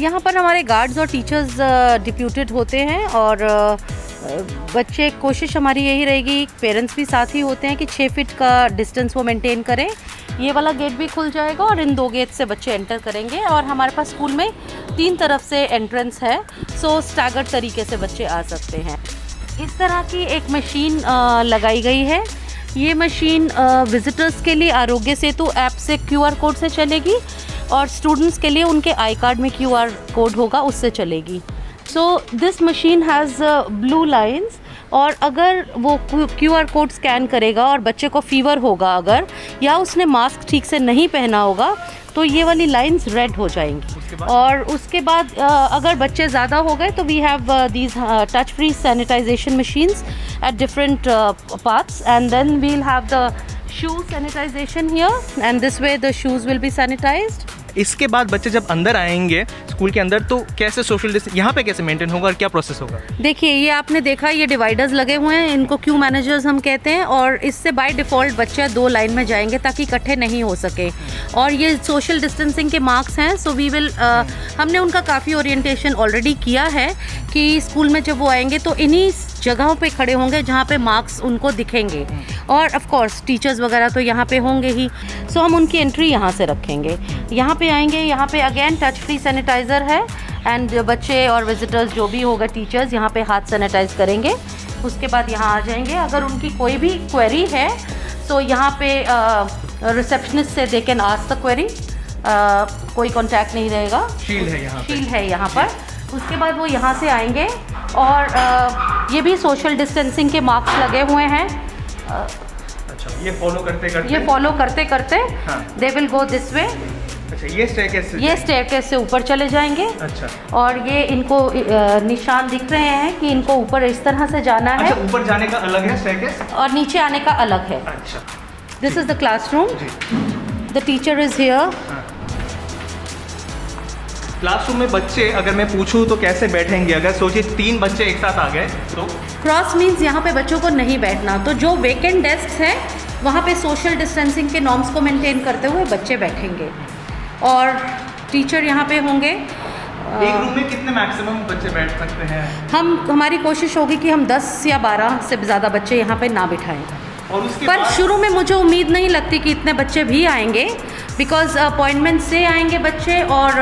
यहाँ पर हमारे गार्ड्स और टीचर्स डिप्यूटेड होते हैं और बच्चे कोशिश हमारी यही रहेगी, पेरेंट्स भी साथ ही होते हैं कि 6 फीट का डिस्टेंस वो मेंटेन करें। ये वाला गेट भी खुल जाएगा और इन 2 गेट से बच्चे एंटर करेंगे और हमारे पास स्कूल में 3 तरफ से एंट्रेंस है, सो स्टैगर्ड तरीके से बच्चे आ सकते हैं। इस तरह की एक मशीन लगाई गई है। ये मशीन विजिटर्स के लिए आरोग्य सेतु ऐप से QR कोड से चलेगी और स्टूडेंट्स के लिए उनके आई कार्ड में QR कोड होगा, उससे चलेगी। So this machine has blue lines और अगर वो QR कोड स्कैन करेगा और बच्चे को फीवर होगा अगर, या उसने मास्क ठीक से नहीं पहना होगा, तो ये वाली लाइंस रेड हो जाएंगी। और उसके बाद अगर बच्चे ज़्यादा हो गए तो we have these touch free sanitization machines at different parts and then we will have the shoe sanitization here and this way the shoes will be sanitized. इसके बाद बच्चे जब अंदर आएंगे स्कूल के अंदर, तो कैसे सोशल डिस्टेंस यहाँ पे कैसे मेंटेन होगा और क्या प्रोसेस होगा? देखिए, ये आपने देखा, ये डिवाइडर्स लगे हुए हैं, इनको क्यू मैनेजर्स हम कहते हैं और इससे बाय डिफ़ॉल्ट बच्चे 2 लाइन में जाएंगे ताकि इकट्ठे नहीं हो सके। और ये सोशल डिस्टेंसिंग के मार्क्स हैं, सो वी विल हमने उनका काफ़ी ओरिएंटेशन ऑलरेडी किया है कि स्कूल में जब वो आएंगे तो इन्हीं जगहों पे खड़े होंगे जहाँ पे मार्क्स उनको दिखेंगे और ऑफ कोर्स टीचर्स वगैरह तो यहाँ पे होंगे ही, सो हम उनकी एंट्री यहाँ से रखेंगे। यहाँ पे आएंगे, यहाँ पे अगेन टच फ्री सैनिटाइज़र है एंड बच्चे और विजिटर्स जो भी होगा टीचर्स यहाँ पे हाथ सैनिटाइज करेंगे। उसके बाद यहाँ आ जाएंगे, अगर उनकी कोई भी क्वेरी है तो यहाँ पे रिसेप्शनिस्ट से they can ask the query, कोई कॉन्टैक्ट नहीं रहेगा, शील्ड है यहाँ पर। उसके बाद वो यहाँ से आएंगे और ये भी सोशल डिस्टेंसिंग के मार्क्स लगे हुए हैं। अच्छा, ये फॉलो करते करते they will go this way. अच्छा, ये स्टेयरकेस से ऊपर चले जाएंगे। अच्छा, और ये इनको निशान दिख रहे हैं कि इनको ऊपर इस तरह से जाना है। अच्छा, ऊपर जाने का अलग है स्टेयरकेस और नीचे आने का अलग है। अच्छा, this is the classroom, the teacher is here. Classroom में बच्चे अगर मैं पूछूं तो कैसे बैठेंगे? अगर सोचिए 3 बच्चे एक साथ आ गए तो क्रॉस मीन्स यहाँ पे बच्चों को नहीं बैठना, तो जो वेकेंट डेस्क हैं वहाँ पे सोशल डिस्टेंसिंग के नॉर्म्स को मेंटेन करते हुए बच्चे बैठेंगे और टीचर यहाँ पे होंगे। एक रूम में कितने मैक्सिमम बच्चे बैठ सकते हैं? हमारी कोशिश होगी कि हम 10 या 12 से ज़्यादा बच्चे यहाँ पे ना बिठाएं। और उसके पर शुरू में मुझे उम्मीद नहीं लगती कि इतने बच्चे भी आएंगे, बिकॉज अपॉइंटमेंट से आएंगे बच्चे और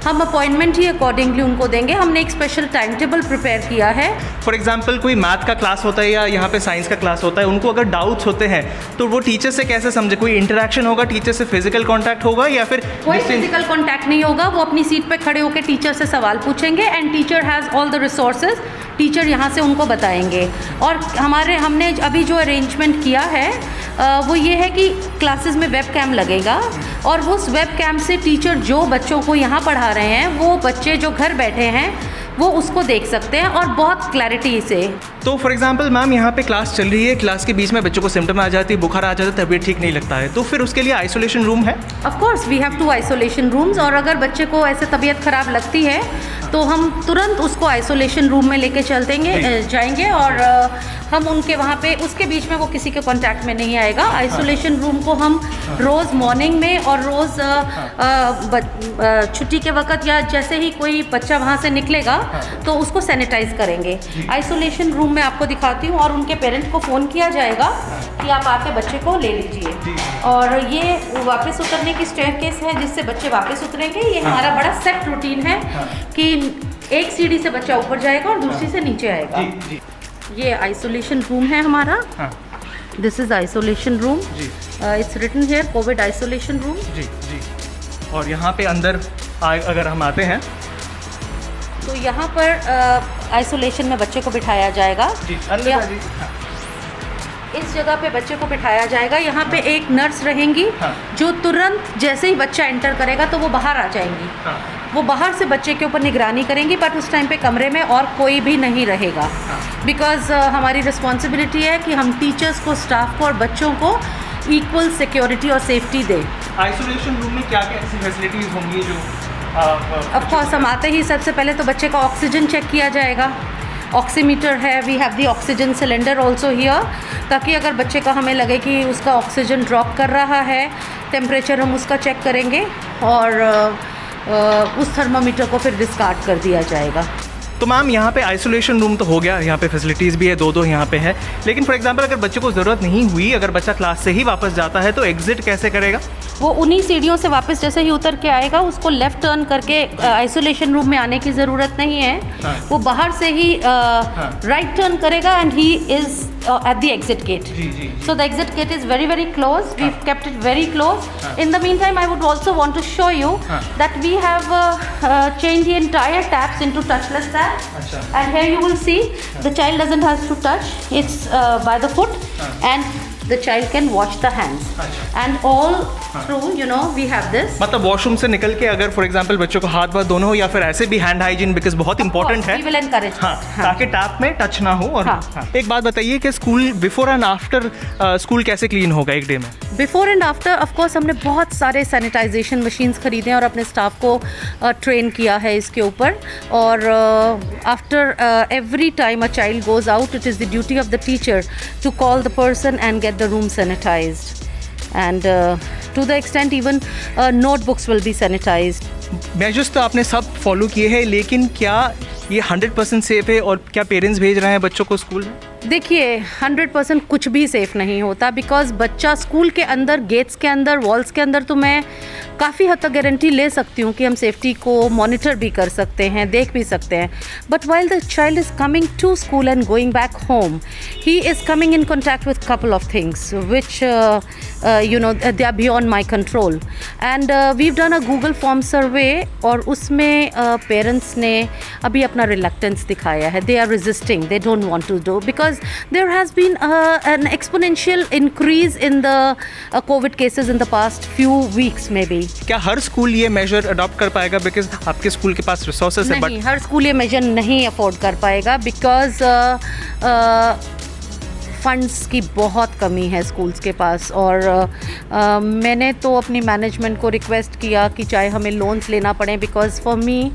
हम अपॉइंटमेंट ही अकॉर्डिंगली उनको देंगे। हमने एक स्पेशल टाइम टेबल प्रिपेयर किया है। फॉर एग्जाम्पल कोई मैथ का क्लास होता है या यहाँ पे साइंस का क्लास होता है, उनको अगर डाउट्स होते हैं तो वो टीचर से कैसे समझे? कोई इंटरेक्शन होगा टीचर से, फिजिकल कांटेक्ट होगा या फिर कोई फिजिकल कांटेक्ट नहीं होगा? वो अपनी सीट पे खड़े होकर टीचर से सवाल पूछेंगे and teacher has all the resources, teacher यहाँ से उनको बताएंगे। और हमने अभी जो अरेंजमेंट किया है वो ये है कि क्लासेस में वेब कैम लगेगा और उस वेब कैम से टीचर जो बच्चों को यहाँ पढ़ा रहे हैं वो बच्चे जो घर बैठे हैं वो उसको देख सकते हैं और बहुत क्लैरिटी से। तो फॉर एग्जांपल मैम, यहाँ पे क्लास चल रही है, क्लास के बीच में बच्चों को सिम्टम आ जाती है, बुखार आ जाता है, तबीयत ठीक नहीं लगता है, तो फिर उसके लिए आइसोलेशन रूम है? Of course we have 2 isolation rooms और अगर बच्चे को ऐसे तबीयत ख़राब लगती है तो हम तुरंत उसको आइसोलेशन रूम में लेके जाएंगे और हम उनके वहाँ पे उसके बीच में वो किसी के कांटेक्ट में नहीं आएगा। आइसोलेशन रूम को हम रोज़ मॉर्निंग में और रोज़ छुट्टी के वक्त या जैसे ही कोई बच्चा वहाँ से निकलेगा तो उसको सैनिटाइज करेंगे। आइसोलेशन रूम में आपको दिखाती हूँ और उनके पेरेंट को फ़ोन किया जाएगा कि आप आके बच्चे को ले लीजिए। और ये वापस उतरने की स्टेयरकेस है जिससे बच्चे वापस उतरेंगे। ये हमारा बड़ा सेट रूटीन है कि एक सीढ़ी से बच्चा ऊपर जाएगा और दूसरी से नीचे आएगा। ये आइसोलेशन रूम है हमारा। This is isolation room, it's written here COVID isolation room. जी। और यहाँ पे अंदर अगर हम आते हैं तो यहाँ पर आइसोलेशन में बच्चे को बिठाया जाएगा। इस जगह पे बच्चे को बिठाया जाएगा। यहाँ पे एक नर्स रहेंगी जो तुरंत जैसे ही बच्चा एंटर करेगा तो वो बाहर आ जाएंगी। वो बाहर से बच्चे के ऊपर निगरानी करेंगी, बट उस टाइम पे कमरे में और कोई भी नहीं रहेगा, बिकॉज हमारी रिस्पॉन्सिबिलिटी है कि हम टीचर्स को, स्टाफ को और बच्चों को इक्वल सिक्योरिटी और सेफ्टी दें। आइसोलेशन रूम में क्या क्या ऐसी फैसिलिटीज़ होंगी जो ऑफ कोर्स हम आते ही सबसे पहले तो बच्चे का ऑक्सीजन चेक किया जाएगा। ऑक्सीमीटर है, we have the oxygen cylinder also here, ताकि अगर बच्चे का हमें लगे कि उसका ऑक्सीजन ड्रॉप कर रहा है, टेम्परेचर हम उसका चेक करेंगे। और उस थर्मामीटर को फिर डिस्कार्ड कर दिया जाएगा। तो मैम यहाँ पे आइसोलेशन रूम तो हो गया, यहाँ पे फैसिलिटीज़ भी है, दो यहाँ पे है, लेकिन फॉर एग्जांपल अगर बच्चे को ज़रूरत नहीं हुई, अगर बच्चा क्लास से ही वापस जाता है तो एग्जिट कैसे करेगा? वो उन्हीं सीढ़ियों से वापस जैसे ही उतर के आएगा, उसको लेफ़्ट टर्न करके आइसोलेशन रूम में आने की ज़रूरत नहीं है। हाँ। वो बाहर से ही राइट टर्न करेगा and he is at the exit gate. So the exit gate is very very close. We've kept it very close. In the meantime, I would also want to show you that we have changed the entire taps into touchless taps. And here you will see the child doesn't have to touch. It's by the foot, and the child can wash the hands. And all through, you know, we have this. मतलब washroom से निकल के अगर for example बच्चों को हाथ धोना हो या फिर ऐसे भी हैंड हाइजीन बिकॉज बहुत इंपॉर्टेंट है। We will encourage. हाँ, ताकि टैप में टच ना हो। और हाँ। एक बात बताइए कि school before and after school कैसे क्लीन होगा एक डे में? Before and after of course हमने बहुत सारे सैनिटाइजेशन मशीन्स खरीदे हैं और अपने स्टाफ को ट्रेन किया है इसके ऊपर। और after every time a child goes out, it is the duty of the teacher to call the person and get the room sanitized, and to the extent even notebooks will be sanitized. Measures तो आपने सब follow किए हैं, लेकिन क्या ये 100% safe है और क्या पेरेंट्स भेज रहे हैं बच्चों को स्कूल में? देखिए 100% कुछ भी सेफ़ नहीं होता, बिकॉज बच्चा स्कूल के अंदर, गेट्स के अंदर, वॉल्स के अंदर तो मैं काफ़ी हद तक गारंटी ले सकती हूँ कि हम सेफ्टी को मॉनिटर भी कर सकते हैं, देख भी सकते हैं। But while the child is coming to school and going back home, he is coming in contact with couple of things which you know they are beyond my control. And we've done a Google form survey और उसमें parents ने अभी अपना reluctance दिखाया है. They are resisting, they don't want to do, because there has been an exponential increase in the COVID cases in the past few weeks maybe. क्या हर school ये major adopt कर पाएगा? बिकॉज आपके स्कूल के पास resources है। नहीं, हर school ये major नहीं अफोर्ड कर पाएगा, बिकॉज फंड्स की बहुत कमी है स्कूल्स के पास। और मैंने तो अपनी मैनेजमेंट को रिक्वेस्ट किया कि चाहे हमें लोन्स लेना पड़े, because for me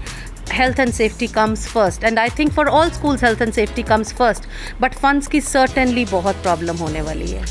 health and safety comes first, and I think for all schools health and safety comes first, but funds की certainly बहुत प्रॉब्लम होने वाली है।